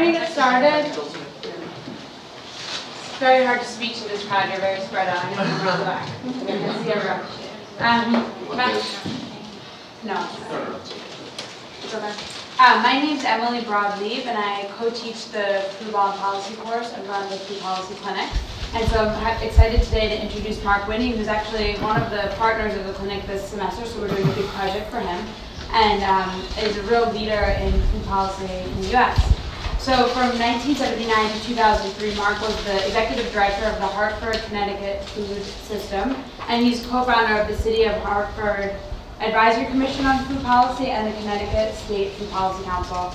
we're going to get started. It's very hard to speak to this crowd. You're very spread out. I'm going to go back. I can see everyone. No. My name's Emily Broadleaf, and I co-teach the Food Law and Policy course and run the Food Policy Clinic. And so I'm excited today to introduce Mark Winne, who's actually one of the partners of the clinic this semester, so we're doing a big project for him, and is a real leader in food policy in the U.S. So from 1979 to 2003, Mark was the executive director of the Hartford Connecticut Food System, and he's co-founder of the City of Hartford Advisory Commission on Food Policy and the Connecticut State Food Policy Council.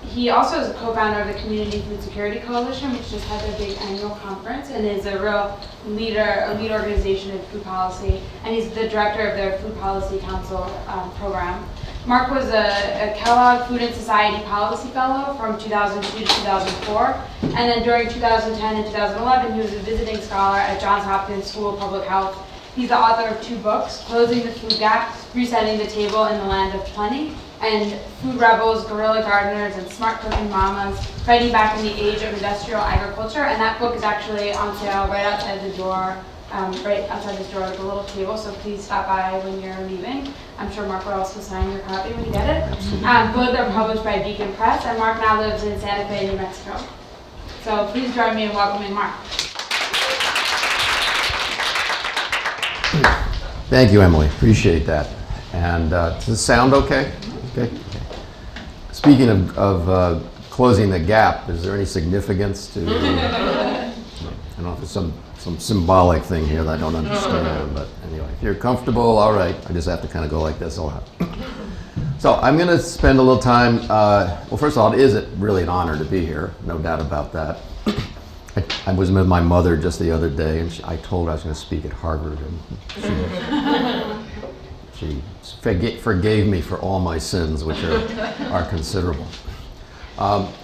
He also is a co-founder of the Community Food Security Coalition, which just had their big annual conference, and is a real leader, a lead organization in food policy, and he's the director of their Food Policy Council program. Mark was a Kellogg Food and Society Policy Fellow from 2002 to 2004, and then during 2010 and 2011, he was a visiting scholar at Johns Hopkins School of Public Health. He's the author of 2 books, Closing the Food Gap, Resetting the Table in the Land of Plenty, and Food Rebels, Guerrilla Gardeners, and Smart Cookin Mamas, Fighting Back in the Age of Industrial Agriculture. And that book is actually on sale right outside the door, right outside this door, like a little table, so please stop by when you're leaving. I'm sure Mark will also sign your copy when you get it. Both are published by Beacon Press, and Mark now lives in Santa Fe, New Mexico. So please join me in welcoming Mark. Thank you, Emily. Appreciate that. And does this sound okay? Okay. Speaking of closing the gap, is there any significance to? I don't know if it's some symbolic thing here that I don't understand, but anyway, if you're comfortable, all right. I just have to kind of go like this a lot. So I'm going to spend a little time. Well, first of all, it is really an honor to be here, no doubt about that. I was with my mother just the other day, and I told her I was going to speak at Harvard, and she forgave me for all my sins, which are considerable.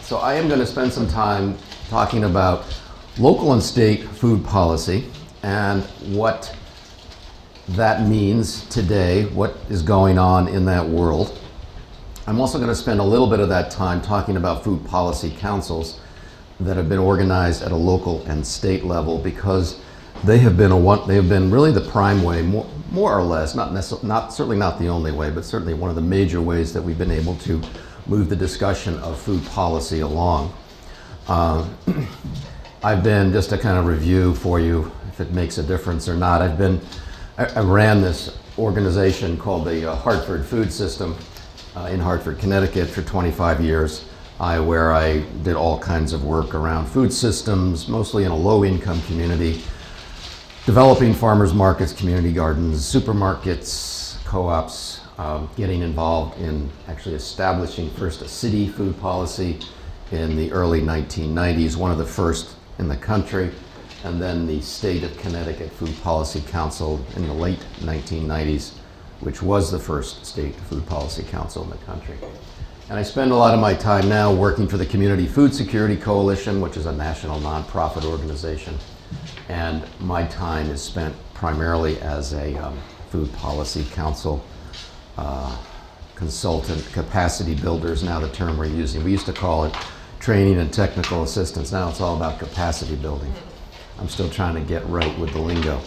So I am going to spend some time talking about local and state food policy and what that means today, what is going on in that world. I'm also going to spend a little bit of that time talking about food policy councils that have been organized at a local and state level, because they have been really the prime way, more or less, certainly not the only way, but certainly one of the major ways that we've been able to move the discussion of food policy along. I've been, just to kind of review for you, if it makes a difference or not, I ran this organization called the Hartford Food System in Hartford, Connecticut for 25 years. Where I did all kinds of work around food systems, mostly in a low-income community, developing farmers markets, community gardens, supermarkets, co-ops, getting involved in actually establishing first a city food policy in the early 1990s, one of the first in the country, and then the State of Connecticut Food Policy Council in the late 1990s, which was the first state food policy council in the country. And I spend a lot of my time now working for the Community Food Security Coalition, which is a national nonprofit organization. And my time is spent primarily as a food policy council consultant. Capacity builder is now the term we're using. We used to call it training and technical assistance. Now it's all about capacity building. I'm still trying to get right with the lingo.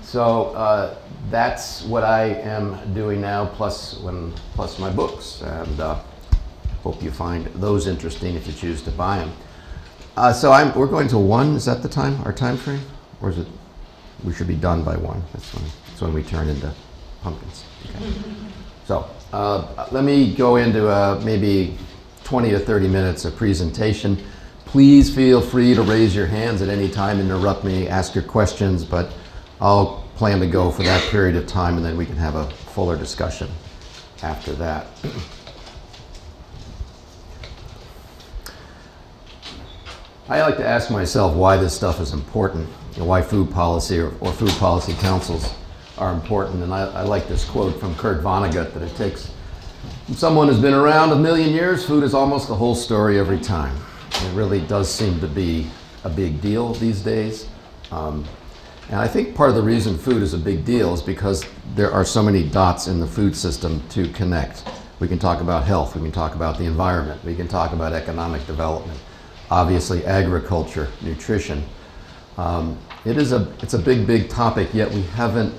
So that's what I am doing now, plus my books, and hope you find those interesting if you choose to buy them. We're going to 1. Is that the time? Our time frame, or is it? We should be done by 1. That's when we turn into pumpkins. Okay. So let me go into maybe 20 to 30 minutes of presentation. Please feel free to raise your hands at any time, interrupt me, ask your questions, but I'll plan to go for that period of time, and then we can have a fuller discussion after that. I like to ask myself why this stuff is important, why food policy or food policy councils are important. And I like this quote from Kurt Vonnegut that it takes from someone who's been around a million years. Food is almost the whole story every time. It really does seem to be a big deal these days. And I think part of the reason food is a big deal is because there are so many dots in the food system to connect. We can talk about health, we can talk about the environment, we can talk about economic development, obviously agriculture, nutrition. It's a big, big topic, yet we haven't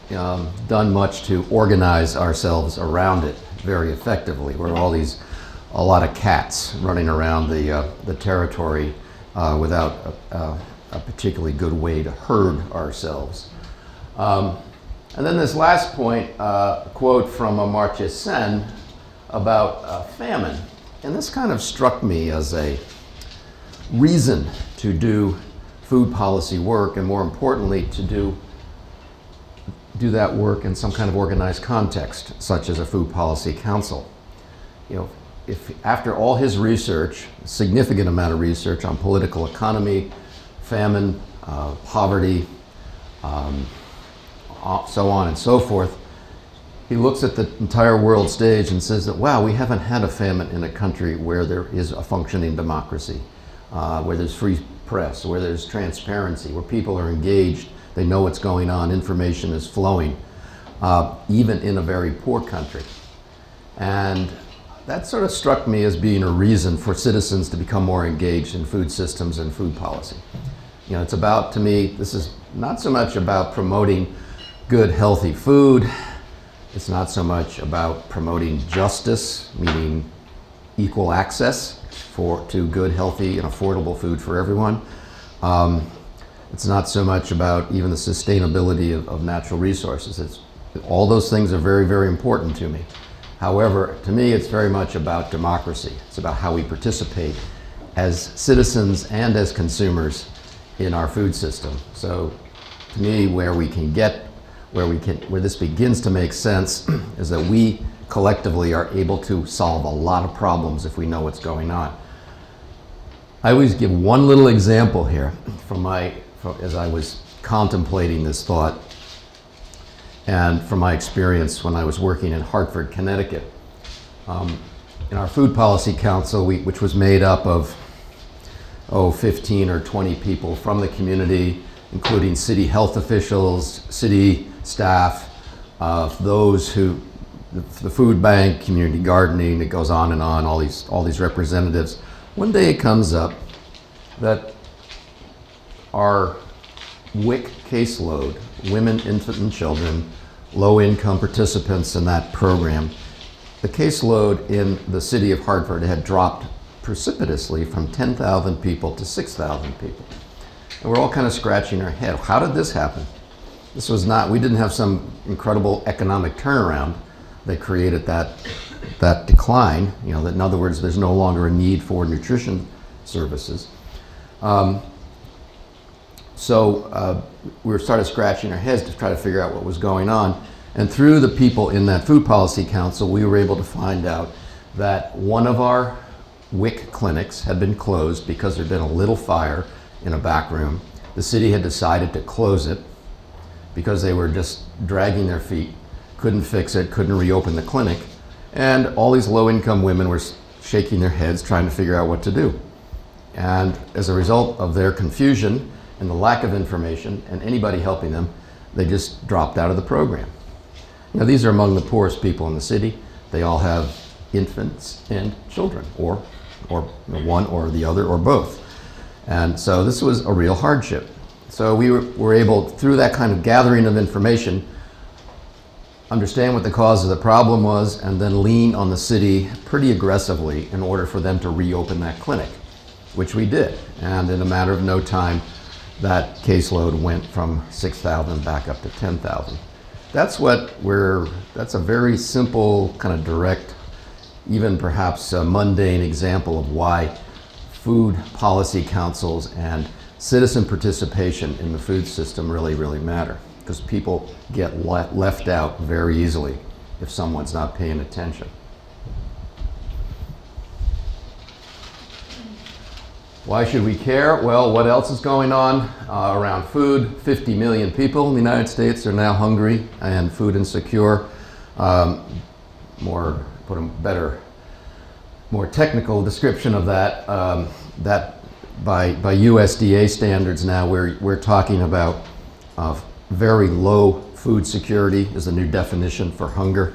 done much to organize ourselves around it very effectively. We're a lot of cats running around the territory without a particularly good way to herd ourselves. And then this last point, a quote from Amartya Sen about famine. And this kind of struck me as a reason to do food policy work, and more importantly, to do that work in some kind of organized context, such as a food policy council. You know, if after all his research, a significant amount of research on political economy, famine, poverty, so on and so forth, he looks at the entire world stage and says that, wow, we haven't had a famine in a country where there is a functioning democracy, where there's free press, where there's transparency, where people are engaged, they know what's going on, information is flowing, even in a very poor country. And that sort of struck me as being a reason for citizens to become more engaged in food systems and food policy. You know, it's about, to me, this is not so much about promoting good, healthy food. It's not so much about promoting justice, meaning equal access to good, healthy, and affordable food for everyone. It's not so much about even the sustainability of natural resources. All those things are very, very important to me. However, to me, it's very much about democracy. It's about how we participate as citizens and as consumers in our food system. So, to me, where this begins to make sense is that we collectively are able to solve a lot of problems if we know what's going on. I always give one little example here as I was contemplating this thought, and from my experience when I was working in Hartford, Connecticut. In our Food Policy Council, which was made up of 15 or 20 people from the community, including city health officials, city staff, those who, the food bank, community gardening, it goes on and on, all these representatives. One day it comes up that our WIC caseload, women, infant, and children, low-income participants in that program, the caseload in the city of Hartford had dropped precipitously from 10,000 people to 6,000 people. And we're all kind of scratching our head. How did this happen? This was not, we didn't have some incredible economic turnaround that created that decline. You know, that in other words, there's no longer a need for nutrition services. So we started scratching our heads to try to figure out what was going on. And through the people in that Food Policy Council, we were able to find out that one of our WIC clinics had been closed because there'd been a little fire in a back room. The city had decided to close it because they were just dragging their feet, couldn't fix it, couldn't reopen the clinic. And all these low-income women were shaking their heads trying to figure out what to do. And as a result of their confusion and the lack of information and anybody helping them, they just dropped out of the program. Now, these are among the poorest people in the city. They all have infants and children, or one or the other or both. And so this was a real hardship. So we were able, through that kind of gathering of information, understand what the cause of the problem was and then lean on the city pretty aggressively in order for them to reopen that clinic, which we did. And in a matter of no time, that caseload went from 6,000 back up to 10,000. That's a very simple, kind of direct, even perhaps a mundane example of why food policy councils and citizen participation in the food system really, really matter. Because people get left out very easily if someone's not paying attention. Why should we care? Well, what else is going on around food? 50 million people in the United States are now hungry and food insecure. More technical description of that, that by USDA standards now, we're talking about very low food security is the new definition for hunger.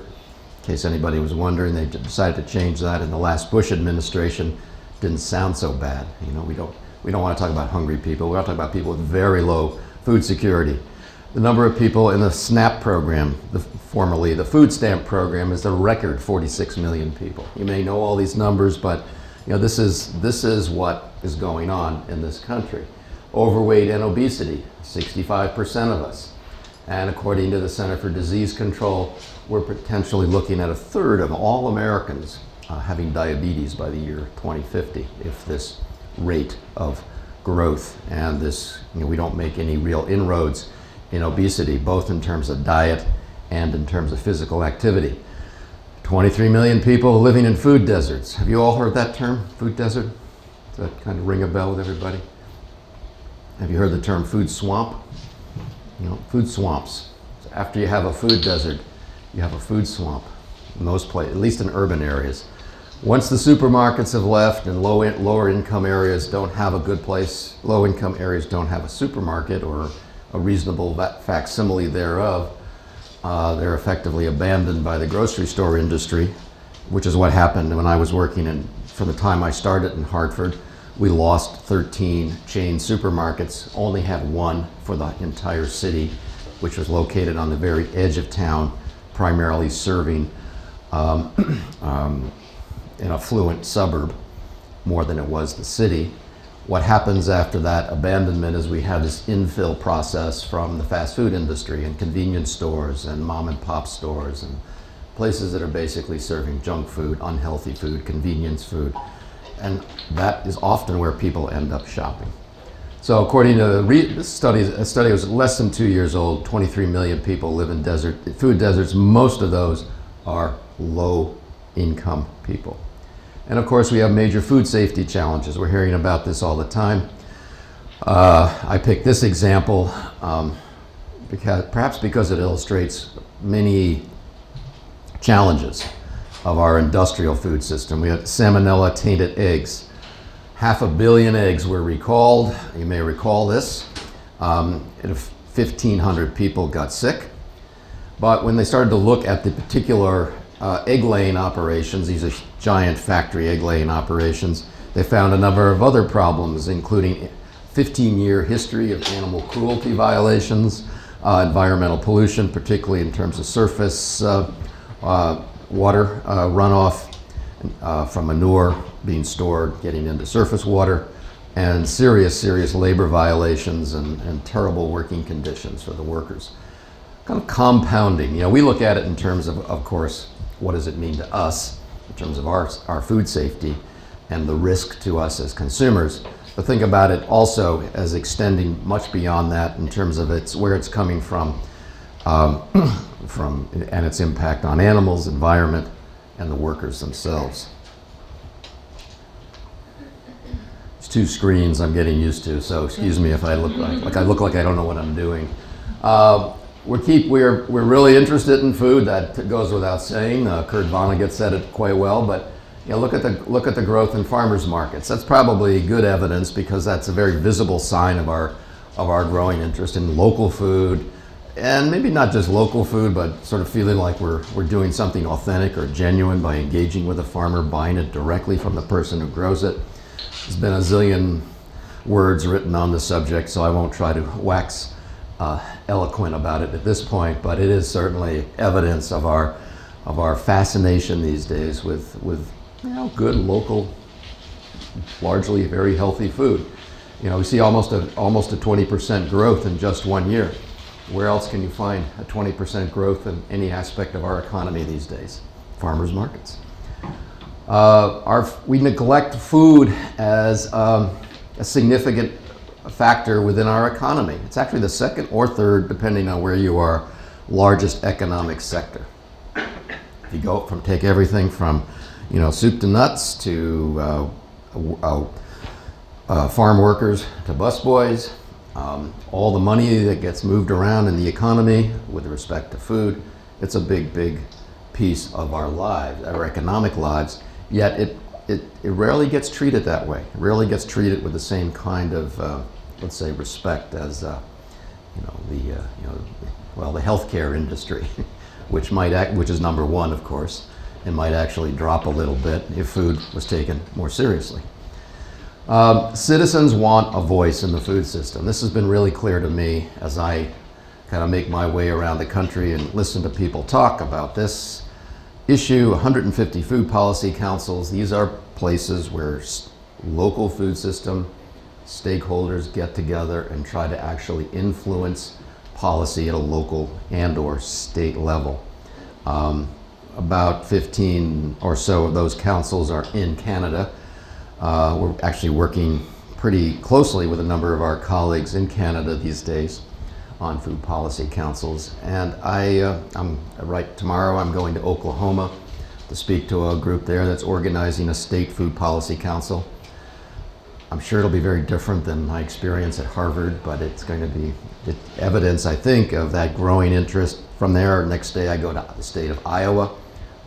In case anybody was wondering, they decided to change that in the last Bush administration. Didn't sound so bad. You know, we don't want to talk about hungry people. We want to talk about people with very low food security. The number of people in the SNAP program, formerly the food stamp program, is a record 46 million people. You may know all these numbers, but you know, this is what is going on in this country. Overweight and obesity, 65% of us. And according to the Center for Disease Control, we're potentially looking at a third of all Americans having diabetes by the year 2050 if this rate of growth and this, you know, we don't make any real inroads in obesity, both in terms of diet and in terms of physical activity. 23 million people living in food deserts. Have you all heard that term, food desert? Does that kind of ring a bell with everybody? Have you heard the term food swamp? You know, food swamps. So after you have a food desert, you have a food swamp in most places, at least in urban areas. Once the supermarkets have left and lower income areas don't have a good place, low income areas don't have a supermarket or a reasonable facsimile thereof, they're effectively abandoned by the grocery store industry, which is what happened when I was working in, from the time I started in Hartford. We lost 13 chain supermarkets, only had one for the entire city, which was located on the very edge of town, primarily serving an affluent suburb more than it was the city. What happens after that abandonment is we have this infill process from the fast food industry and convenience stores and mom and pop stores and places that are basically serving junk food, unhealthy food, convenience food. And that is often where people end up shopping. So according to this study, a study was less than 2 years old, 23 million people live in food deserts. Most of those are low income people. And of course we have major food safety challenges. We're hearing about this all the time. I picked this example perhaps because it illustrates many challenges of our industrial food system. We had Salmonella tainted eggs. 500 million eggs were recalled. You may recall this. 1,500 people got sick. But when they started to look at the particular egg laying operations, these are giant factory egg laying operations, they found a number of other problems, including 15-year history of animal cruelty violations, environmental pollution, particularly in terms of surface water runoff from manure being stored, getting into surface water, and serious labor violations and terrible working conditions for the workers. Kind of compounding. You know, we look at it in terms of course, what does it mean to us in terms of our food safety and the risk to us as consumers. But think about it also as extending much beyond that in terms of where it's coming from and its impact on animals, environment, and the workers themselves. It's two screens I'm getting used to, so excuse me if I look like I don't know what I'm doing. We're really interested in food. That goes without saying. Kurt Vonnegut said it quite well. But you know, look at the growth in farmers markets. That's probably good evidence because that's a very visible sign of our growing interest in local food, and maybe not just local food, but sort of feeling like we're doing something authentic or genuine by engaging with a farmer, buying it directly from the person who grows it. There's been a zillion words written on the subject, so I won't try to wax eloquent about it at this point, but it is certainly evidence of our fascination these days with you know, good local, largely very healthy food. You know, we see almost a 20% growth in just 1 year. Where else can you find a 20% growth in any aspect of our economy these days? Farmers markets. We neglect food as a significant factor within our economy. It's actually the second or third, depending on where you are, largest economic sector. If you take everything from, you know, soup to nuts to farm workers to busboys, all the money that gets moved around in the economy with respect to food, it's a big piece of our lives, our economic lives. Yet it rarely gets treated that way. It rarely gets treated with the same kind of, let's say, respect as, the healthcare industry. which is number one, of course, and might actually drop a little bit if food was taken more seriously. Citizens want a voice in the food system. This has been really clear to me as I kind of make my way around the country and listen to people talk about this issue. 150 food policy councils. These are places where local food system stakeholders get together and try to actually influence policy at a local and/or state level. About 15 or so of those councils are in Canada. We're actually working pretty closely with a number of our colleagues in Canada these days on food policy councils. And tomorrow I'm going to Oklahoma to speak to a group there that's organizing a state food policy council. I'm sure it'll be very different than my experience at Harvard, but it's going to be evidence, I think, of that growing interest. From there, next day I go to the state of Iowa,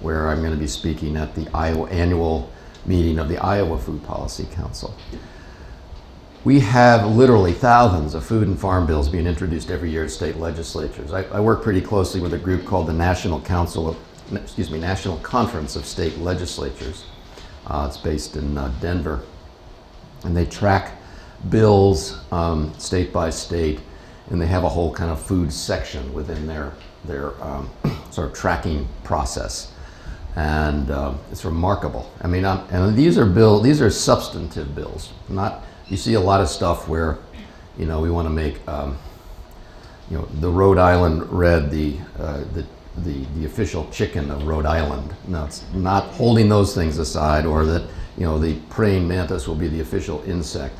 where I'm going to be speaking at the Iowa annual meeting of the Iowa Food Policy Council. We have literally thousands of food and farm bills being introduced every year at state legislatures. I work pretty closely with a group called the National Conference of State Legislatures. It's based in Denver, and they track bills state by state, and they have a whole kind of food section within their sort of tracking process. And it's remarkable. I mean, and these are substantive bills. You see a lot of stuff where, we want to make, the Rhode Island red the official chicken of Rhode Island. No, it's not holding those things aside, or that, the praying mantis will be the official insect.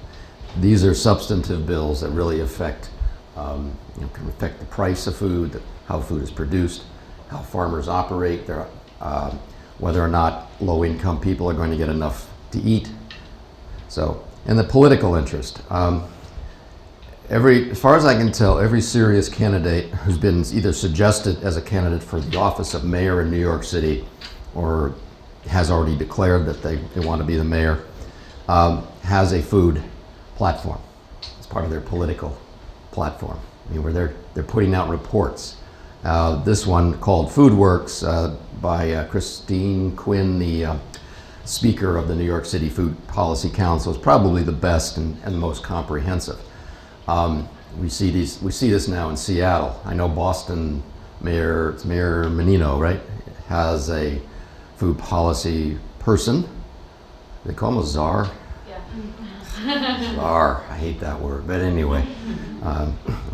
These are substantive bills that really affect, can affect the price of food, how food is produced, how farmers operate, whether or not low-income people are going to get enough to eat. So, and the political interest. As far as I can tell, every serious candidate who's been either suggested as a candidate for the office of mayor in New York City, or has already declared that they want to be the mayor, has a food platform. It's part of their political platform. I mean, where they're putting out reports. This one called Food Works by Christine Quinn, the speaker of the New York City Food Policy Council, is probably the best and most comprehensive. We see this now in Seattle. I know Boston Mayor Menino, right, has a food policy person. They call him a czar. Yeah. Czar. I hate that word, but anyway,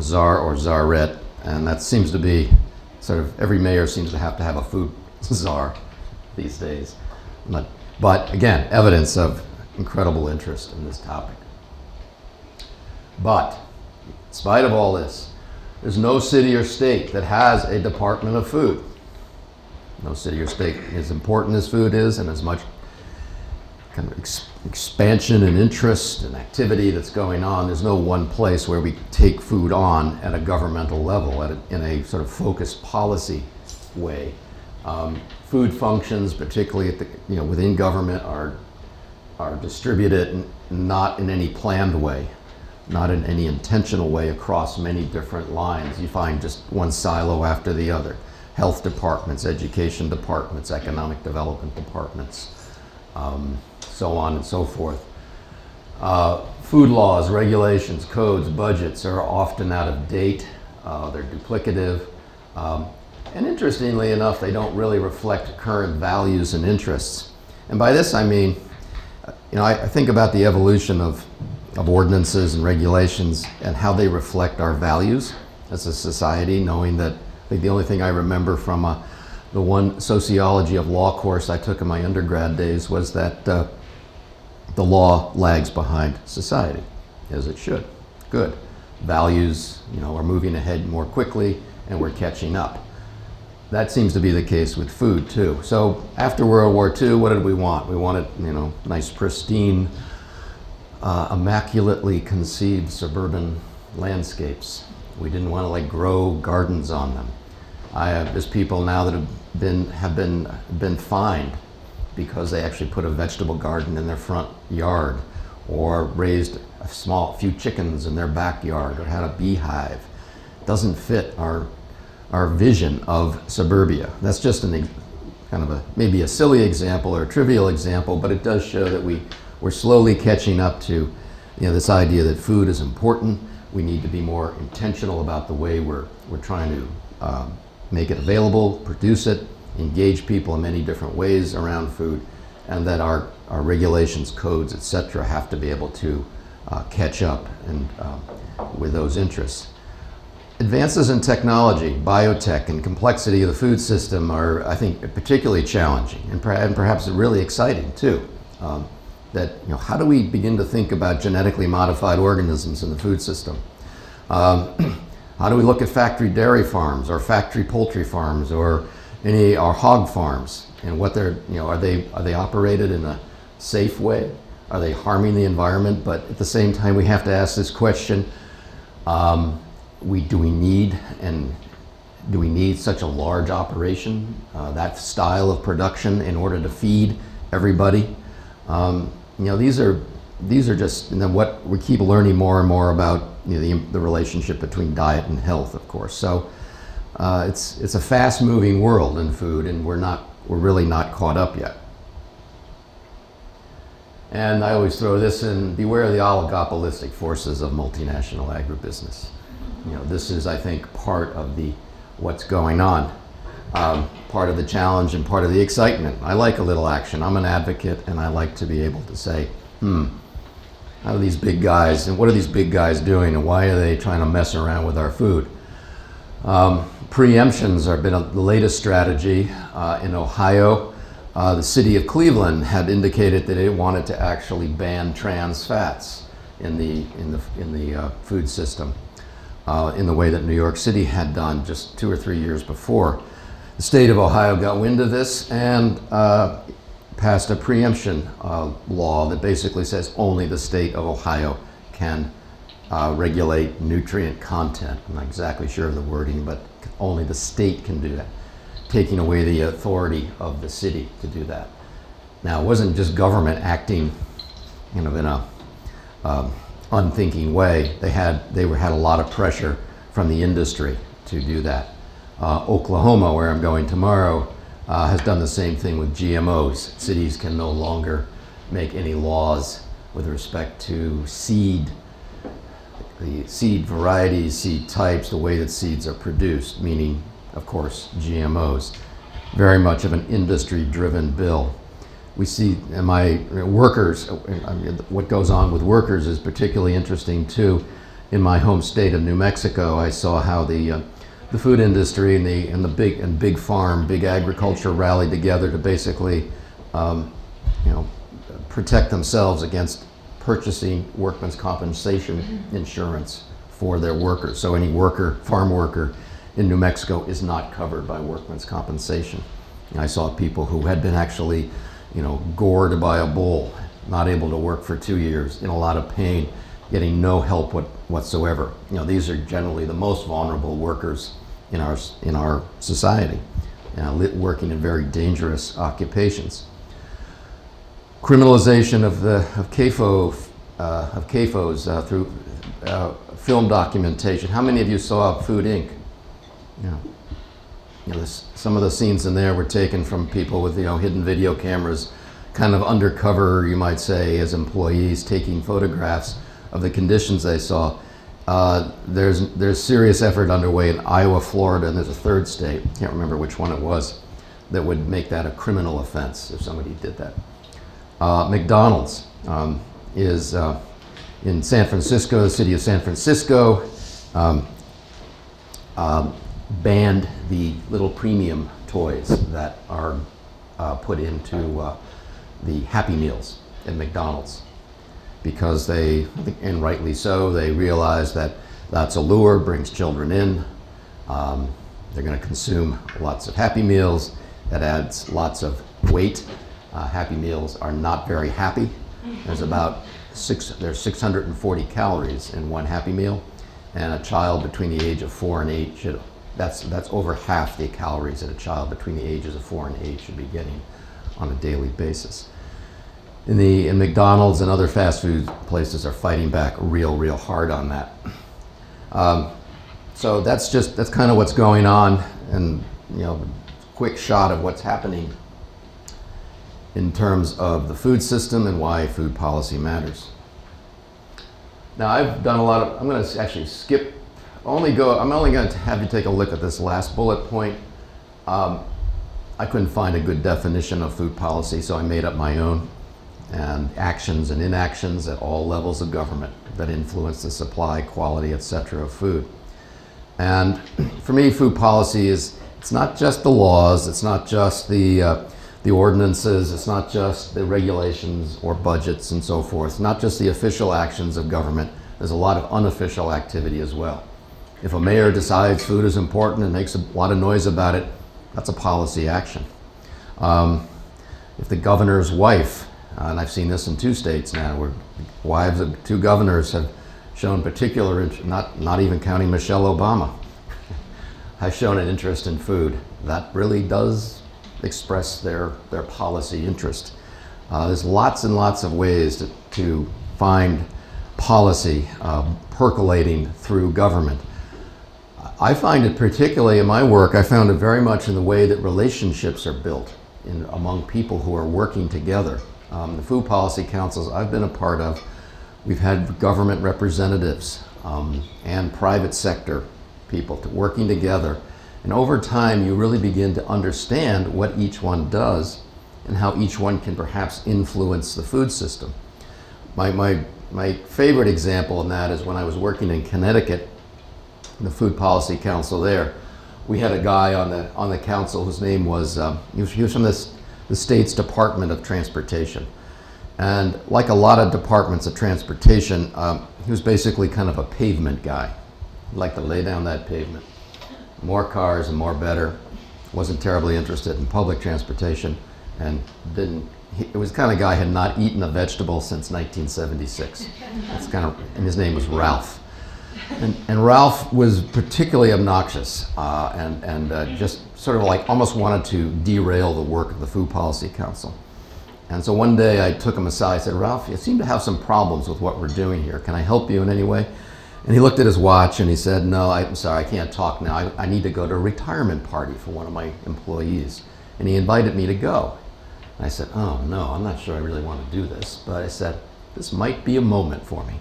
czar or czarette. And that seems to be sort of, every mayor seems to have a food czar these days. But again, evidence of incredible interest in this topic. But in spite of all this, there's no city or state that has a Department of Food. No city or state, as important as food is, and as much kind of expansion and interest and activity that's going on, there's no one place where we take food on at a governmental level, in a sort of focused policy way. Food functions, particularly at within government, are distributed not in any planned way, not in any intentional way across many different lines. You find just one silo after the other. Health departments, education departments, economic development departments, so on and so forth. Food laws, regulations, codes, budgets are often out of date. They're duplicative. And interestingly enough, they don't really reflect current values and interests. And by this I mean, I think about the evolution of ordinances and regulations and how they reflect our values as a society, knowing that I think the only thing I remember from the one sociology of law course I took in my undergrad days was that the law lags behind society, as it should. Good. Values, are moving ahead more quickly, and we're catching up. That seems to be the case with food too. So after World War II, what did we want? We wanted, nice, pristine, immaculately conceived suburban landscapes. We didn't want to grow gardens on them. There's people now that have been fined because they actually put a vegetable garden in their front yard, or raised a few chickens in their backyard, or had a beehive. It doesn't fit our our vision of suburbia. That's just kind of maybe a silly example or a trivial example, but it does show that we're slowly catching up to this idea that food is important. We need to be more intentional about the way we're trying to make it available, produce it, engage people in many different ways around food, and that our regulations, codes, etc., have to be able to catch up and with those interests. Advances in technology, biotech, and complexity of the food system are, I think, particularly challenging and perhaps really exciting too. How do we begin to think about genetically modified organisms in the food system? How do we look at factory dairy farms or factory poultry farms or our hog farms, and what are they operated in a safe way? Are they harming the environment? But at the same time, we have to ask this question: do we need such a large operation, that style of production, in order to feed everybody? These are just, and then what we keep learning more and more about the relationship between diet and health, of course. So it's a fast-moving world in food, and we're really not caught up yet. And I always throw this in: beware of the oligopolistic forces of multinational agribusiness. This is, I think, part of what's going on, part of the challenge and part of the excitement. I like a little action. I'm an advocate, and I like to be able to say, how are these big guys, and what are these big guys doing, and why are they trying to mess around with our food? Preemptions have been the latest strategy. In Ohio, the city of Cleveland had indicated that it wanted to actually ban trans fats in the food system, in the way that New York City had done just 2 or 3 years before. The state of Ohio got wind of this and passed a preemption law that basically says only the state of Ohio can regulate nutrient content. I'm not exactly sure of the wording, but only the state can do that, taking away the authority of the city to do that. Now, it wasn't just government acting in a unthinking way. They had a lot of pressure from the industry to do that. Oklahoma, where I'm going tomorrow, has done the same thing with GMOs. Cities can no longer make any laws with respect to the seed varieties, seed types, the way that seeds are produced, meaning, of course, GMOs. Very much of an industry-driven bill. We see workers, what goes on with workers is particularly interesting too. In my home state of New Mexico, I saw how the food industry and the big farm, big agriculture rallied together to basically, protect themselves against purchasing workman's compensation insurance for their workers. So any farm worker in New Mexico is not covered by workman's compensation. And I saw people who had been actually, gored by a bull, not able to work for 2 years, in a lot of pain, getting no help whatsoever. These are generally the most vulnerable workers in our society, working in very dangerous occupations. Criminalization of CAFOs through film documentation. How many of you saw Food Inc.? Some of the scenes in there were taken from people with hidden video cameras, kind of undercover, you might say, as employees, taking photographs of the conditions they saw. There's serious effort underway in Iowa, Florida, and there's a third state, can't remember which one it was, that would make that a criminal offense if somebody did that. McDonald's is in San Francisco. The city of San Francisco banned the little premium toys that are put into the Happy Meals at McDonald's, because and rightly so, they realize that that's a lure, brings children in. They're going to consume lots of Happy Meals. That adds lots of weight. Happy Meals are not very happy. There's 640 calories in one Happy Meal, and a child between the age of 4 and 8 that's over half the calories that a child between the ages of 4 and 8 should be getting on a daily basis. In McDonald's and other fast food places are fighting back real hard on that. So that's kind of what's going on, and quick shot of what's happening in terms of the food system and why food policy matters. Now I've done a lot of, I'm going to actually skip, I'm only going to have you take a look at this last bullet point. I couldn't find a good definition of food policy, so I made up my own, and actions and inactions at all levels of government that influence the supply, quality, etc. of food. And for me, food policy it's not just the laws, it's not just the ordinances, it's not just the regulations or budgets and so forth. It's not just the official actions of government. There's a lot of unofficial activity as well. If a mayor decides food is important and makes a lot of noise about it, that's a policy action. If the governor's wife, and I've seen this in 2 states now, where wives of 2 governors have shown particular interest, not even counting Michelle Obama, have shown an interest in food, that really does express their policy interest. There's lots and lots of ways to find policy percolating through government. I find it particularly in my work, I found it very much in the way that relationships are built among people who are working together. The food policy councils I've been a part of, we've had government representatives and private sector people working together. And over time, you really begin to understand what each one does and how each one can perhaps influence the food system. My favorite example in that is when I was working in Connecticut, the Food Policy Council there. We had a guy on the council whose name was, he was from the state's Department of Transportation. And like a lot of departments of transportation, he was basically kind of a pavement guy. He'd like to lay down that pavement. More cars and more better. Wasn't terribly interested in public transportation, and it was the kind of guy who had not eaten a vegetable since 1976. And his name was Ralph. And Ralph was particularly obnoxious and just sort of like almost wanted to derail the work of the Food Policy Council. And so one day I took him aside. I said, "Ralph, you seem to have some problems with what we're doing here. Can I help you in any way?" And he looked at his watch and he said, "No, I'm sorry, I can't talk now. I need to go to a retirement party for one of my employees." And he invited me to go. And I said, "Oh no, I'm not sure I really want to do this." But I said, "This might be a moment for me."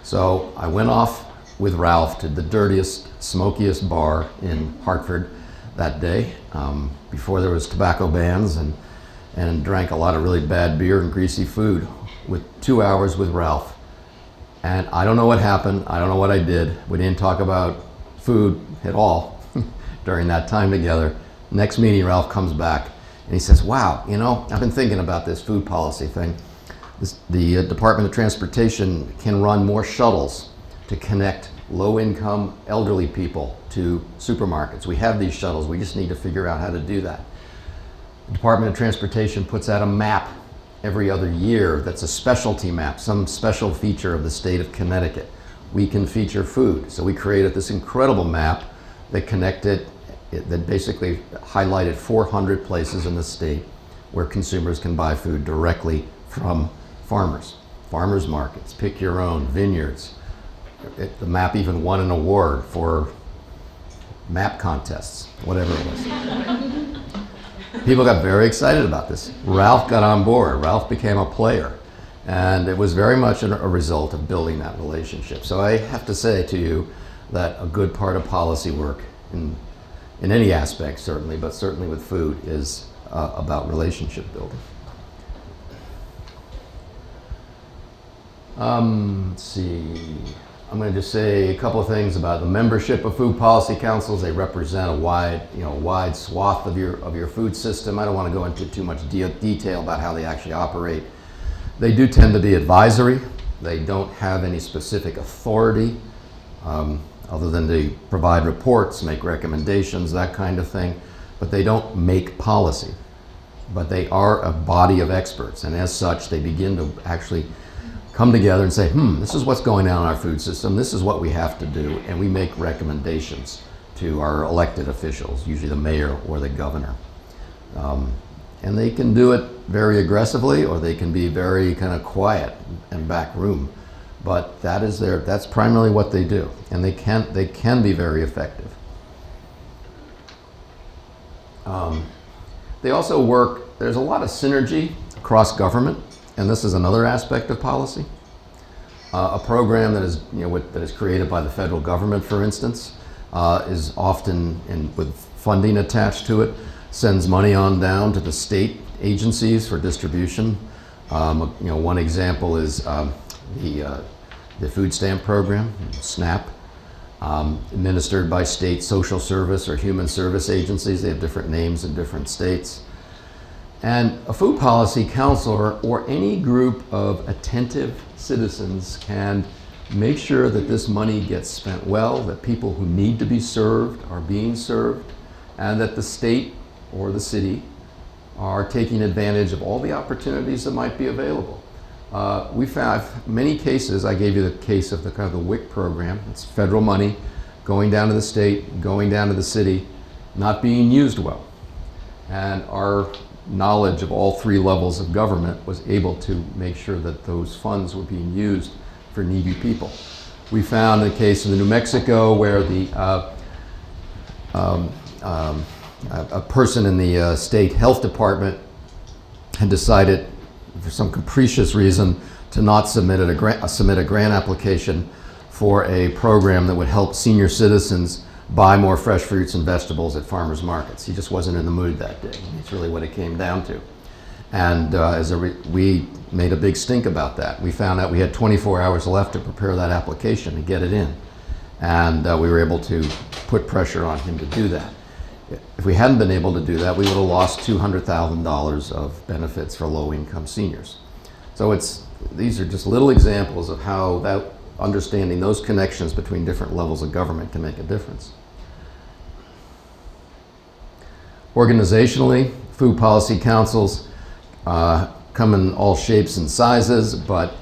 So I went off with Ralph to the dirtiest, smokiest bar in Hartford that day, before there was tobacco bans, and drank a lot of really bad beer and greasy food with 2 hours with Ralph. And I don't know what happened. I don't know what I did. We didn't talk about food at all during that time together. Next meeting, Ralph comes back and he says, "Wow, I've been thinking about this food policy thing. The Department of Transportation can run more shuttles to connect low-income elderly people to supermarkets. We have these shuttles. We just need to figure out how to do that." The Department of Transportation puts out a map every other year that's a specialty map, some special feature of the state of Connecticut. We can feature food. So we created this incredible map that that basically highlighted 400 places in the state where consumers can buy food directly from farmers. Farmers markets, pick your own, vineyards. The map even won an award for map contests, whatever it was. People got very excited about this. Ralph got on board. Ralph became a player. And it was very much a result of building that relationship. So I have to say to you that a good part of policy work, in any aspect certainly, but certainly with food, is about relationship building. Let's see. I'm going to just say a couple of things about the membership of food policy councils. They represent a wide swath of your food system. I don't want to go into too much detail about how they actually operate. They do tend to be advisory. They don't have any specific authority other than to provide reports, make recommendations, that kind of thing. But they don't make policy. But they are a body of experts, and as such, they begin to actually come together and say, this is what's going on in our food system, this is what we have to do, and we make recommendations to our elected officials, usually the mayor or the governor. And they can do it very aggressively, or they can be very kind of quiet and back room. but that's primarily what they do, and they can be very effective. They also work, there's a lot of synergy across government, and this is another aspect of policy. A program that is, that is created by the federal government, for instance, is often, with funding attached to it, sends money on down to the state agencies for distribution. One example is the food stamp program, SNAP, administered by state social service or human service agencies. They have different names in different states. And a food policy counselor or any group of attentive citizens can make sure that this money gets spent well, that people who need to be served are being served, and that the state or the city are taking advantage of all the opportunities that might be available. We found many cases. I gave you the case of the kind of the WIC program. It's federal money going down to the state, going down to the city, not being used well. And our knowledge of all three levels of government was able to make sure that those funds were being used for needy people. We found a case in New Mexico where a person in the state health department had decided, for some capricious reason, to not submit a grant application for a program that would help senior citizens buy more fresh fruits and vegetables at farmers markets. He just wasn't in the mood that day. It's really what it came down to. And we made a big stink about that. We found out we had 24 hours left to prepare that application and get it in. And we were able to put pressure on him to do that. If we hadn't been able to do that, we would have lost $200,000 of benefits for low-income seniors. So these are just little examples of how understanding those connections between different levels of government can make a difference. Organizationally, food policy councils come in all shapes and sizes, but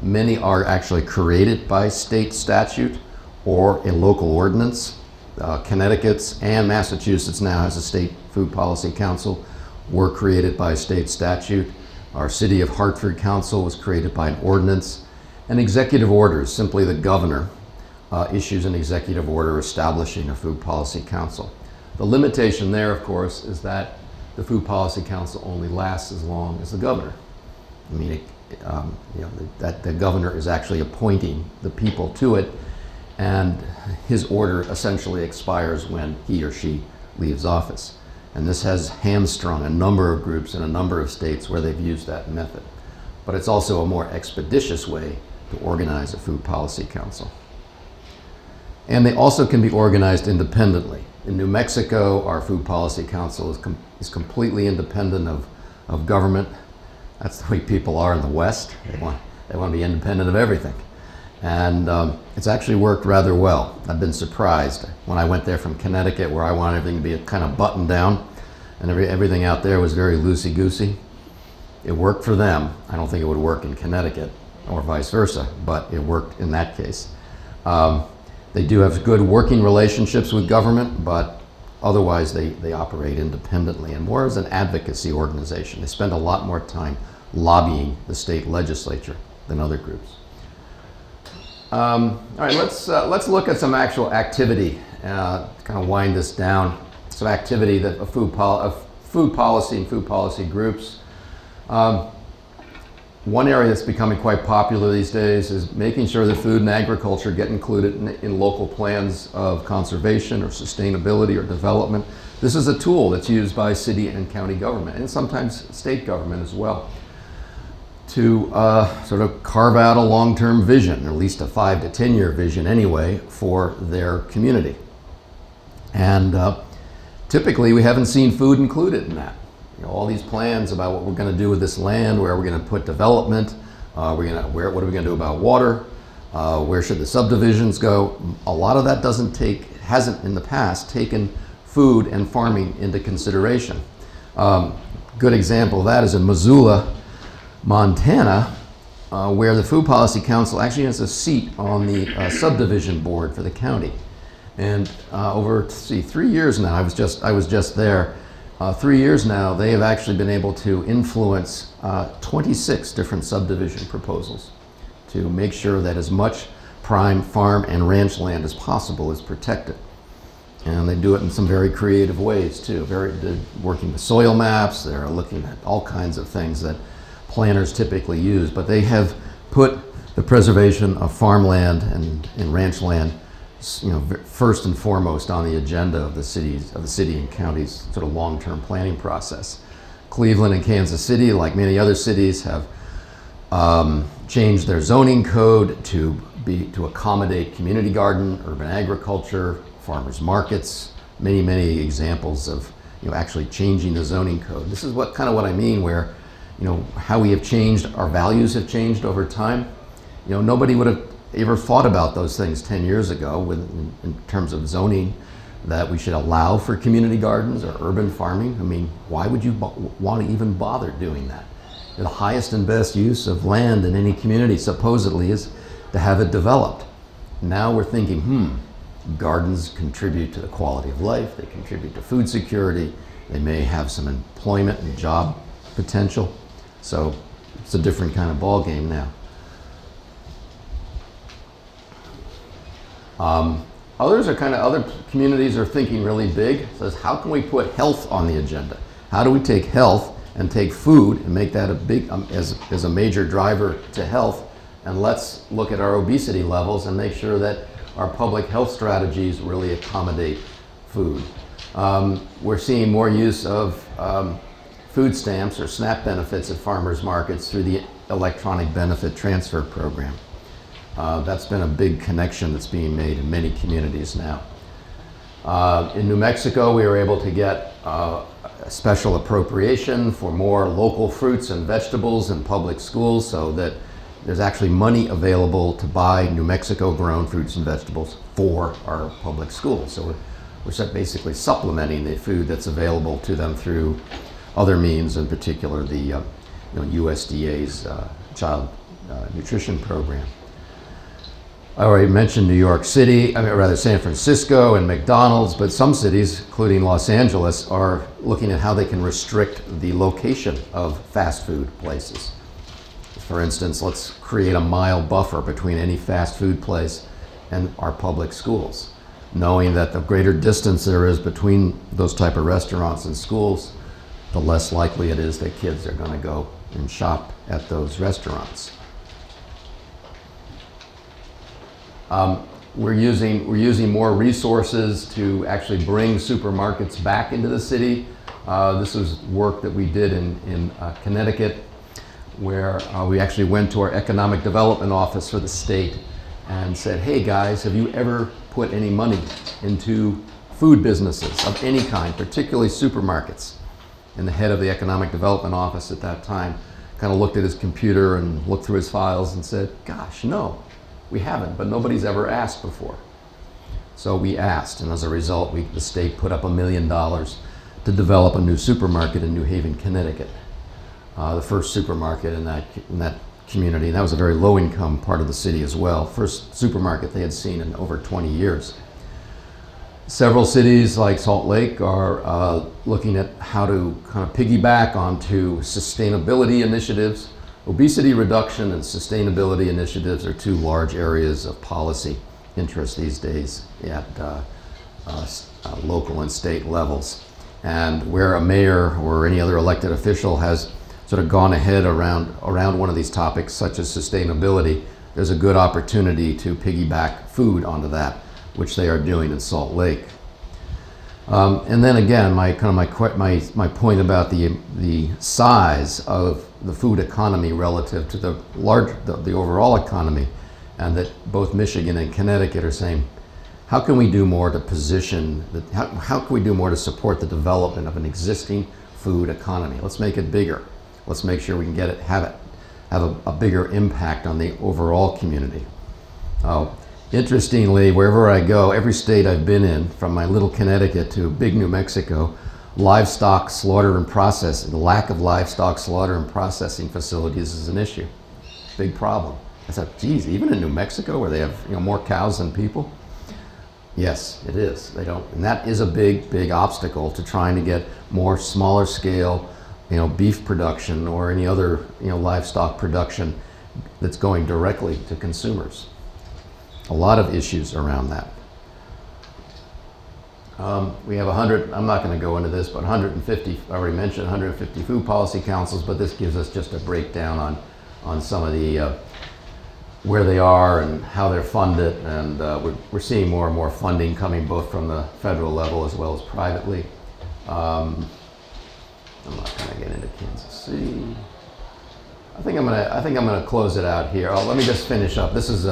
many are actually created by state statute or a local ordinance. Connecticut's and Massachusetts now has a state food policy council, were created by state statute. Our city of Hartford Council was created by an ordinance. And executive orders, simply the governor issues an executive order establishing a food policy council. The limitation there, of course, is that the food policy council only lasts as long as the governor. I mean, that the governor is actually appointing the people to it, and his order essentially expires when he or she leaves office. And this has hamstrung a number of groups in a number of states where they've used that method. But it's also a more expeditious way to organize a food policy council. And they also can be organized independently. In New Mexico, our food policy council is completely independent of government. That's the way people are in the West. They want to be independent of everything. And it's actually worked rather well. I've been surprised when I went there from Connecticut, where I wanted everything to be kind of buttoned down, and everything out there was very loosey-goosey. It worked for them. I don't think it would work in Connecticut or vice versa, but it worked in that case. They do have good working relationships with government, but otherwise they operate independently and more as an advocacy organization. They spend a lot more time lobbying the state legislature than other groups. All right, let's look at some actual activity, kind of wind this down. Some activity that food policy and food policy groups. One area that's becoming quite popular these days is making sure that food and agriculture get included in local plans of conservation or sustainability or development. This is a tool that's used by city and county government, and sometimes state government as well, to sort of carve out a long-term vision, or at least a 5 to 10 year vision anyway, for their community. And typically we haven't seen food included in that. All these plans about what we're going to do with this land, where we're going to put development, what are we going to do about water, where should the subdivisions go. A lot of that hasn't in the past taken food and farming into consideration. Good example of that is in Missoula, Montana, where the Food Policy Council actually has a seat on the subdivision board for the county. And over 3 years now, I was just there. 3 years now, they have actually been able to influence 26 different subdivision proposals to make sure that as much prime farm and ranch land as possible is protected. And they do it in some very creative ways too. They're working with soil maps, they're looking at all kinds of things that planners typically use, but they have put the preservation of farmland and ranch land, first and foremost on the agenda of the city and county's sort of long-term planning process. Cleveland and Kansas City, like many other cities, have changed their zoning code to accommodate community garden, urban agriculture, farmers markets, many examples of actually changing the zoning code. This is what I mean, where how we have changed, our values have changed over time. Nobody would have ever thought about those things 10 years ago in terms of zoning, that we should allow for community gardens or urban farming. I mean, why would you want to even bother doing that? The highest and best use of land in any community supposedly is to have it developed. Now we're thinking, gardens contribute to the quality of life, they contribute to food security, they may have some employment and job potential. So it's a different kind of ball game now. Other communities are thinking really big. Says, how can we put health on the agenda? How do we take health and take food and make that a big, as a major driver to health? And let's look at our obesity levels and make sure that our public health strategies really accommodate food. We're seeing more use of food stamps or SNAP benefits at farmers markets through the electronic benefit transfer program. That's been a big connection that's being made in many communities now. In New Mexico, we were able to get a special appropriation for more local fruits and vegetables in public schools, so that there's actually money available to buy New Mexico grown fruits and vegetables for our public schools. So we're basically supplementing the food that's available to them through other means, in particular the USDA's child nutrition program. I already mentioned New York City, San Francisco and McDonald's, but some cities, including Los Angeles, are looking at how they can restrict the location of fast food places. For instance, let's create a mile buffer between any fast food place and our public schools, knowing that the greater distance there is between those type of restaurants and schools, the less likely it is that kids are going to go and shop at those restaurants. We're using more resources to actually bring supermarkets back into the city. This was work that we did in Connecticut, where we actually went to our economic development office for the state and said, hey guys, have you ever put any money into food businesses of any kind, particularly supermarkets? And the head of the economic development office at that time kind of looked at his computer and looked through his files and said, gosh, no, we haven't, but nobody's ever asked before. So we asked, and as a result, the state put up $1 million to develop a new supermarket in New Haven, Connecticut. The first supermarket in that community, and that was a very low-income part of the city as well. First supermarket they had seen in over 20 years. Several cities like Salt Lake are looking at how to kind of piggyback onto sustainability initiatives. Obesity reduction and sustainability initiatives are two large areas of policy interest these days at local and state levels. And where a mayor or any other elected official has sort of gone ahead around one of these topics, such as sustainability, there's a good opportunity to piggyback food onto that, which they are doing in Salt Lake. And then again, my point about the size of the food economy relative to the overall economy, and that both Michigan and Connecticut are saying, how can we do more to how can we do more to support the development of an existing food economy? Let's make it bigger. Let's make sure we can have a bigger impact on the overall community. Interestingly, wherever I go, every state I've been in, from my little Connecticut to big New Mexico, livestock slaughter and processing, the lack of livestock slaughter and processing facilities is an issue. Big problem. I thought, geez, even in New Mexico where they have more cows than people? Yes, it is. They don't, and that is a big obstacle to trying to get more smaller scale, beef production or any other, livestock production that's going directly to consumers. A lot of issues around that. We have 100, I'm not going to go into this, but 150, I already mentioned 150 food policy councils, but this gives us just a breakdown on some of the, where they are and how they're funded, and we're seeing more and more funding coming both from the federal level as well as privately. I'm not going to get into Kansas City. I think I'm going to close it out here. Let me just finish up. This is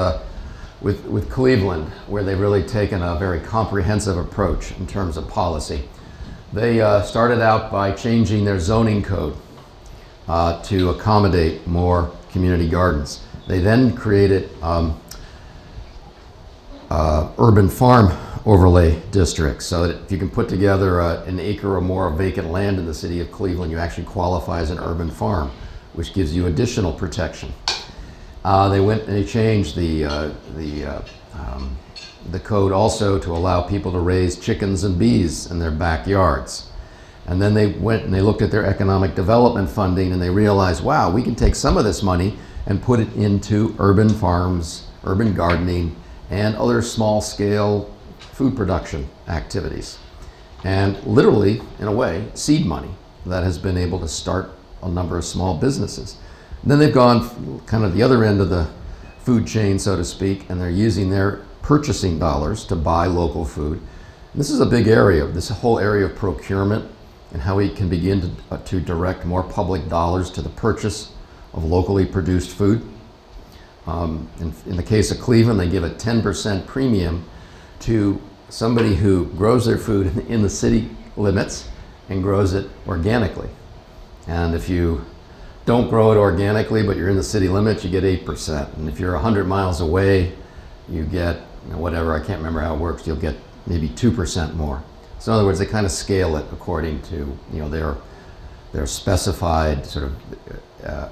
with Cleveland, where they've really taken a very comprehensive approach in terms of policy. They started out by changing their zoning code to accommodate more community gardens. They then created urban farm overlay districts, so that if you can put together an acre or more of vacant land in the city of Cleveland, you actually qualify as an urban farm, which gives you additional protection. They went and they changed the code also to allow people to raise chickens and bees in their backyards. And then they went and they looked at their economic development funding, and they realized, wow, we can take some of this money and put it into urban farms, urban gardening, and other small-scale food production activities. And literally, in a way, seed money that has been able to start a number of small businesses. Then they've gone kind of the other end of the food chain, so to speak, and they're using their purchasing dollars to buy local food. And this is a big area, this whole area of procurement, and how we can begin to direct more public dollars to the purchase of locally produced food. In the case of Cleveland, they give a 10% premium to somebody who grows their food in the city limits and grows it organically. And if you don't grow it organically, but you're in the city limits, you get 8%. And if you're 100 miles away, you get, whatever, I can't remember how it works, you'll get maybe 2% more. So in other words, they kind of scale it according to their specified sort of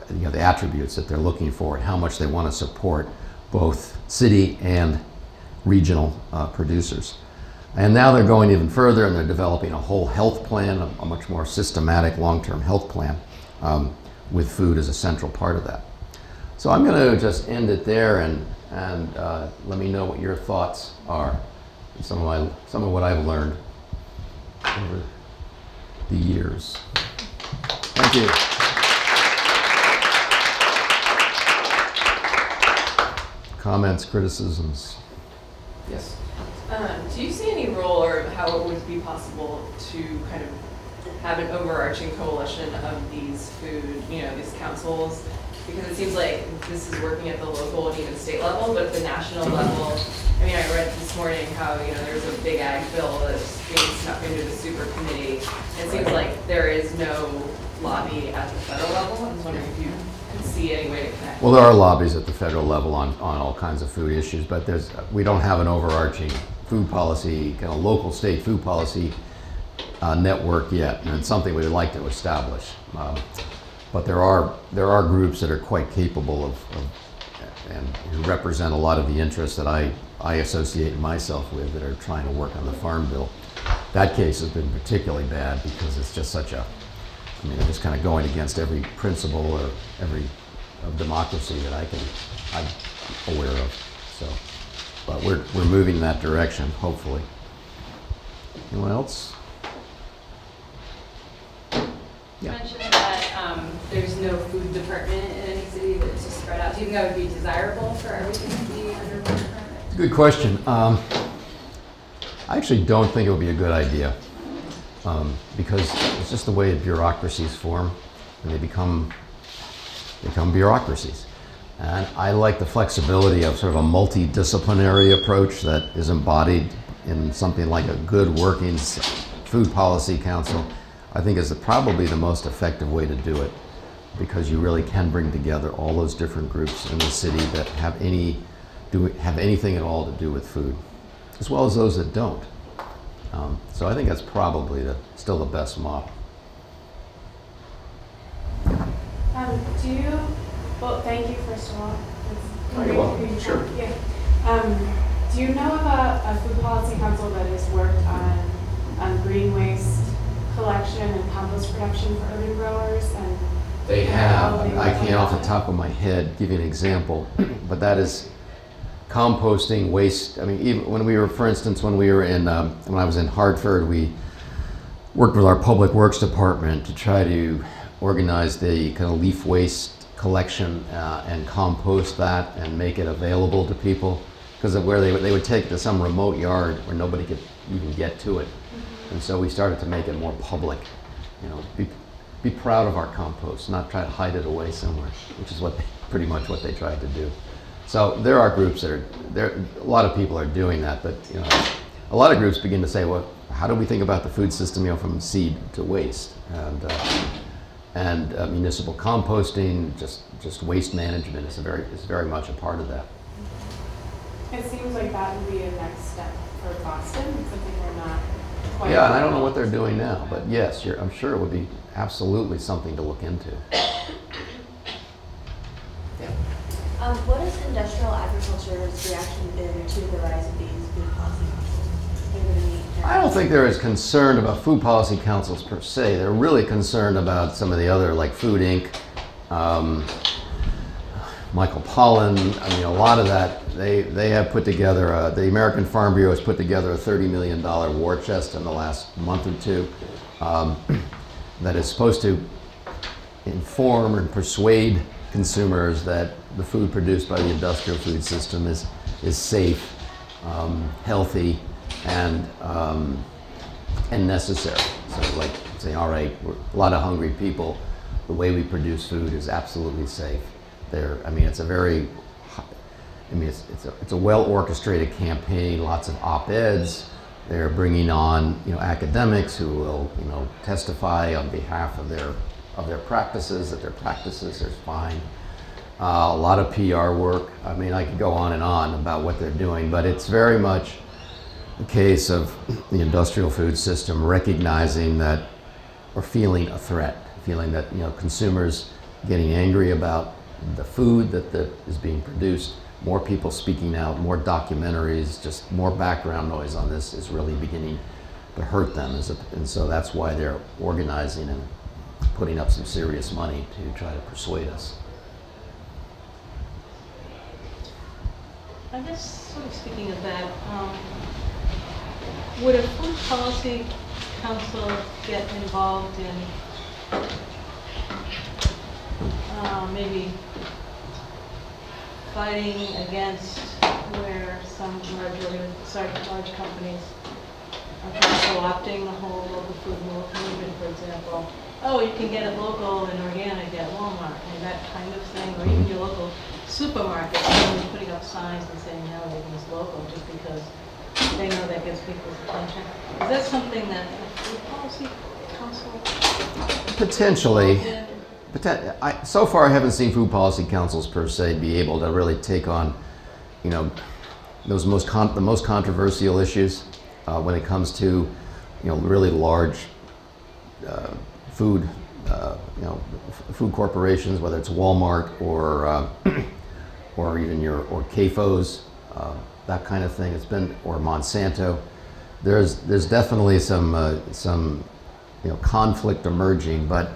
the attributes that they're looking for and how much they want to support both city and regional producers. And now they're going even further, and they're developing a whole health plan, a much more systematic long-term health plan with food as a central part of that. So I'm going to just end it there, and let me know what your thoughts are, and some of what I've learned over the years. Thank you. Comments, criticisms? Yes. Do you see any role or how it would be possible to kind of have an overarching coalition of these food, these councils? Because it seems like this is working at the local and even state level, but at the national level, I mean, I read this morning how, there's a big ag bill that's being snuck into the super committee. It seems like there is no lobby at the federal level. I was wondering if you could see any way to connect. Well, there are lobbies at the federal level on all kinds of food issues, but we don't have an overarching food policy, kind of local state food policy network yet, and it's something we'd like to establish. But there are groups that are quite capable and who represent a lot of the interests that I associate myself with that are trying to work on the Farm Bill. That case has been particularly bad because it's just such a, they're just kind of going against every principle or every democracy that I'm aware of. So, but we're moving in that direction, hopefully. Anyone else? You mentioned that there's no food department in any city that's just spread out. Do you think that would be desirable for everything to be under one department? Good question. I actually don't think it would be a good idea because it's just the way bureaucracies form, and they become bureaucracies. And I like the flexibility of sort of a multidisciplinary approach that is embodied in something like a good working food policy council. I think is probably the most effective way to do it, because you really can bring together all those different groups in the city that have anything at all to do with food, as well as those that don't. So I think that's probably still the best model. Well, thank you first of all. Oh, you're welcome. Sure. Yeah. Do you know of a food policy council that has worked on green waste collection and compost production for urban growers? And They have. I can't off the top of my head give you an example, but that is composting waste. I mean, even when we were, for instance, when we were in, when I was in Hartford, we worked with our public works department to try to organize the kind of leaf waste collection and compost that and make it available to people, because of where they would take it to some remote yard where nobody could even get to it. And so we started to make it more public. You know, be proud of our compost, not try to hide it away somewhere, which is pretty much what they tried to do. So there are groups that are there. A lot of people are doing that, but you know, a lot of groups begin to say, well, how do we think about the food system, you know, from seed to waste, and municipal composting, just waste management is very much a part of that. It seems like that would be a next step for Boston, something we're not quite. Yeah, and I don't know what they're doing now, but yes, I'm sure it would be absolutely something to look into. What has industrial agriculture's reaction been to the rise of these food policy councils? I don't think they're as concerned about food policy councils per se. They're really concerned about some of the other, like Food Inc., Michael Pollan. I mean, a lot of that, they have put together, the American Farm Bureau has put together a $30 million war chest in the last month or two that is supposed to inform and persuade consumers that the food produced by the industrial food system is safe, healthy, and necessary. So, like saying, all right, we're a lot of hungry people. The way we produce food is absolutely safe. I mean, it's a very, I mean, it's a well orchestrated campaign. Lots of op-eds. They're bringing on, you know, academics who will, you know, testify on behalf of their practices, that their practices are fine. A lot of PR work. I mean, I could go on and on about what they're doing, but it's very much a case of the industrial food system recognizing that, or feeling a threat, feeling that, you know, consumers getting angry about the food that is being produced, more people speaking out, more documentaries, just more background noise on this is really beginning to hurt them. And so that's why they're organizing and putting up some serious money to try to persuade us. I guess, sort of speaking of that, would a food policy council get involved in maybe fighting against where some large companies are kind of co-opting the whole local food movement, for example? Oh, you can get it local and organic at Walmart, and that kind of thing, or even your local supermarket, only putting up signs and saying no, everything's local, just because they know that gets people's attention. Is that something that the food policy council? Potentially. So far, I haven't seen food policy councils per se be able to really take on, you know, the most controversial issues when it comes to, you know, really large food, you know, food corporations, whether it's Walmart or even or CAFOs, that kind of thing. It's been, or Monsanto. There's definitely some you know, conflict emerging, but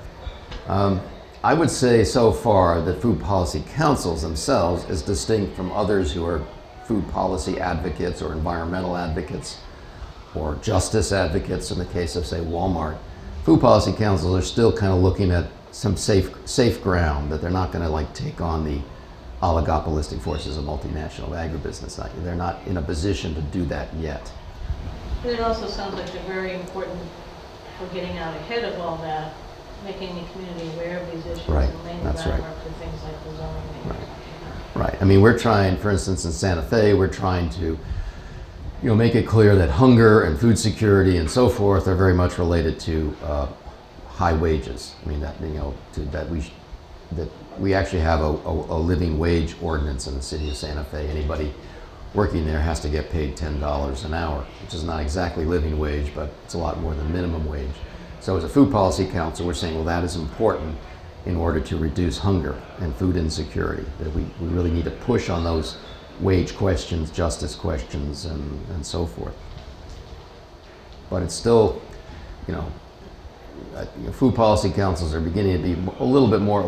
I would say so far that food policy councils themselves, as distinct from others who are food policy advocates or environmental advocates or justice advocates in the case of, say, Walmart, food policy councils are still kind of looking at some safe ground, that they're not going to like take on the oligopolistic forces of multinational agribusiness. They're not in a position to do that yet. But it also sounds like they're very important for getting out ahead of all that, making the community aware of these issues, right. And laying the That's groundwork right. for things like the zoning. Right. I mean, we're trying, for instance, in Santa Fe, we're trying to, you know, make it clear that hunger and food security and so forth are very much related to high wages. I mean, that, you know, that we actually have a living wage ordinance in the city of Santa Fe. Anybody working there has to get paid $10 an hour, which is not exactly living wage, but it's a lot more than minimum wage. So as a food policy council, we're saying, well, that is important in order to reduce hunger and food insecurity, that we really need to push on those wage questions, justice questions, and so forth. But it's still, you know, food policy councils are beginning to be a little bit more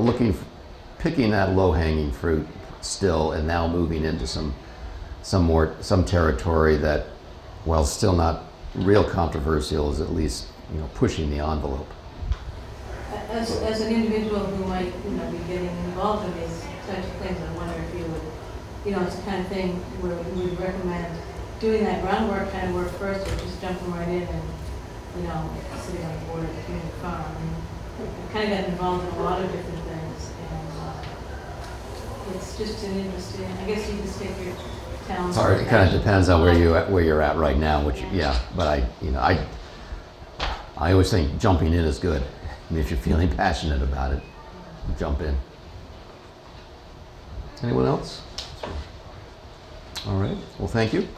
picking that low-hanging fruit still, and now moving into some territory that, while still not real controversial, is at least pushing the envelope. As an individual who might be getting involved in these types of things, I wonder if you would, it's the kind of thing where we would recommend doing that groundwork kind of work first, or just jumping right in and sitting on the board of the community farm. I kind of got involved in a lot of different things, and it's just an interesting. I guess you just take your talents. Sorry, it kind of depends on where you're at right now. But I always think jumping in is good. I mean, if you're feeling passionate about it, jump in. Anyone else? All right. Well, thank you.